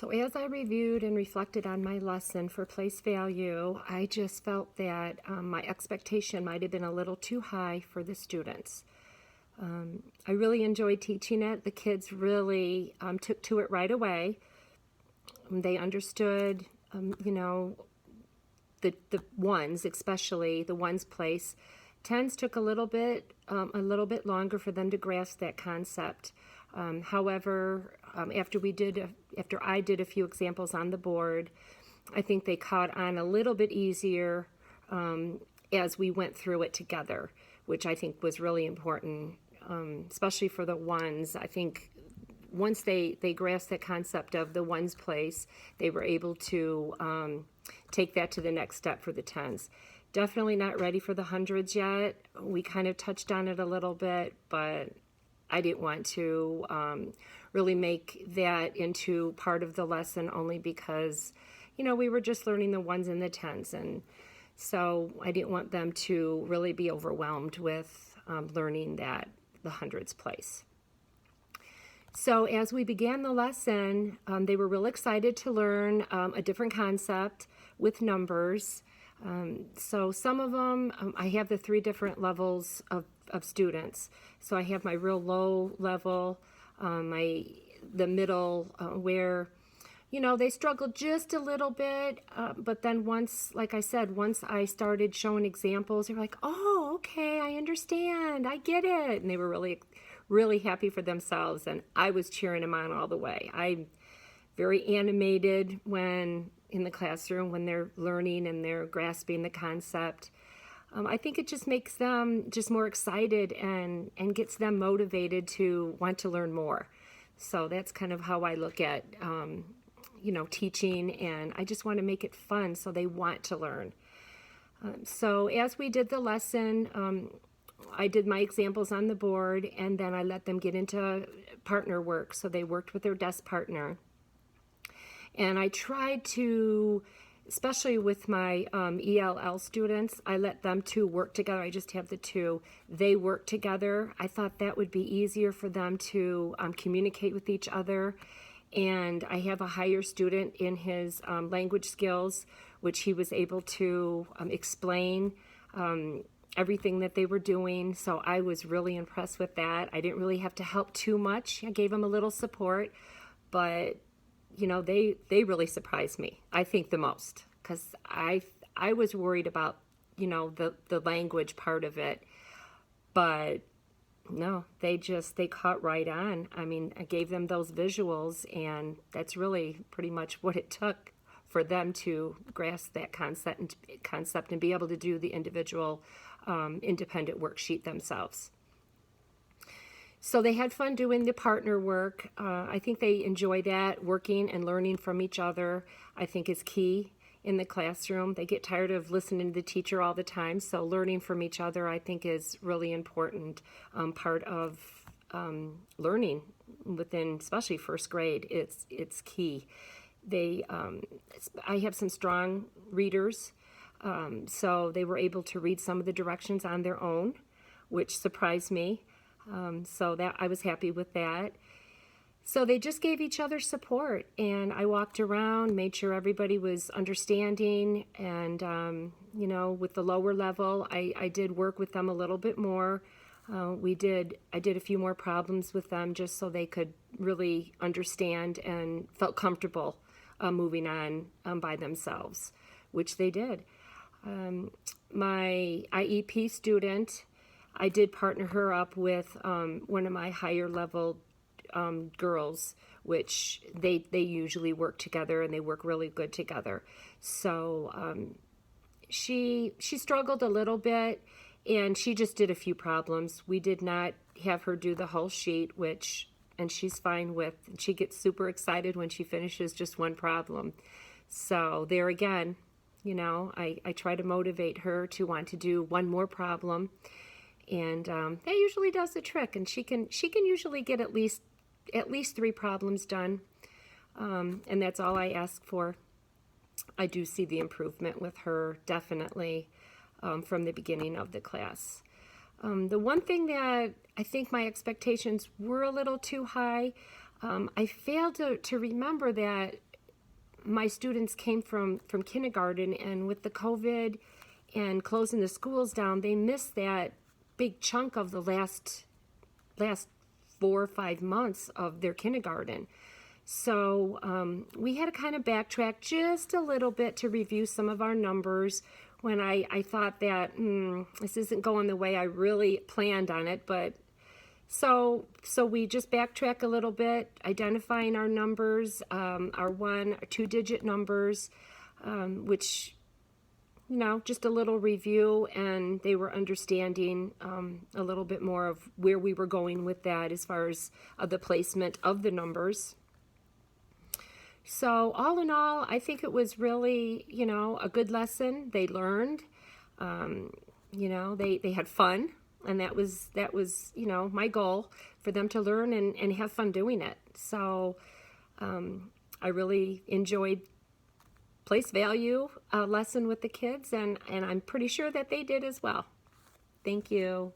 So as I reviewed and reflected on my lesson for place value, I just felt that my expectation might have been a little too high for the students. I really enjoyed teaching it. The kids really took to it right away. They understood, the ones, especially the ones place. Tens took a little bit longer for them to grasp that concept. However, after I did a few examples on the board, I think they caught on a little bit easier as we went through it together, which I think was really important, especially for the ones. I think once they grasped the concept of the ones place, they were able to take that to the next step for the tens. Definitely not ready for the hundreds yet. We kind of touched on it a little bit, but I didn't want to really make that into part of the lesson, only because, we were just learning the ones and the tens. And so I didn't want them to really be overwhelmed with learning that the hundreds place. So as we began the lesson, they were real excited to learn a different concept with numbers. So some of them, I have the 3 different levels of students. So I have my real low level, the middle, where, they struggled just a little bit. But then once I started showing examples, they were like, oh, okay, I understand. I get it. And they were really, really happy for themselves. And I was cheering them on all the way. I'm very animated when in the classroom when they're learning and they're grasping the concept. I think it just makes them just more excited and gets them motivated to want to learn more. So that's kind of how I look at, teaching, and I just want to make it fun so they want to learn. So as we did the lesson, I did my examples on the board, and then I let them get into partner work. So they worked with their desk partner. And I tried to, especially with my ELL students, I let them 2 work together. I just have the 2. They work together. I thought that would be easier for them to communicate with each other. And I have a higher student in his language skills, which he was able to explain everything that they were doing. So I was really impressed with that. I didn't really have to help too much. I gave him a little support, but they really surprised me, I think, the most, because I was worried about, the language part of it, but no, they caught right on. I mean, I gave them those visuals, and that's really pretty much what it took for them to grasp that concept and be able to do the individual independent worksheet themselves. So they had fun doing the partner work. I think they enjoy that. Working and learning from each other, I think, is key in the classroom. They get tired of listening to the teacher all the time, so learning from each other, I think, is really important part of learning within, especially first grade. It's key. I have some strong readers, so they were able to read some of the directions on their own, which surprised me. So that I was happy with that. So they just gave each other support, and I walked around, made sure everybody was understanding, and with the lower level, I did work with them a little bit more. I did a few more problems with them just so they could really understand and felt comfortable moving on by themselves, which they did. My IEP student, I did partner her up with one of my higher level girls, which they usually work together, and they work really good together. So she struggled a little bit, and she just did a few problems. We did not have her do the whole sheet, and she's fine with. She gets super excited when she finishes just one problem. So there again, I try to motivate her to want to do one more problem. And that usually does the trick, and she can usually get at least 3 problems done, and that's all I ask for. I do see the improvement with her, definitely, from the beginning of the class. The one thing that I think my expectations were a little too high, I failed to remember that my students came from kindergarten, and with the COVID and closing the schools down, they missed that big chunk of the last 4 or 5 months of their kindergarten. So we had to kind of backtrack just a little bit to review some of our numbers when I thought that this isn't going the way I really planned on it. But so we just backtrack a little bit, identifying our numbers, our 1 or 2 digit numbers, which, just a little review, and they were understanding a little bit more of where we were going with that as far as the placement of the numbers. So all in all, I think it was really, a good lesson. They learned, they had fun, and that was, my goal, for them to learn and have fun doing it. So I really enjoyed place value lesson with the kids, and I'm pretty sure that they did as well. Thank you.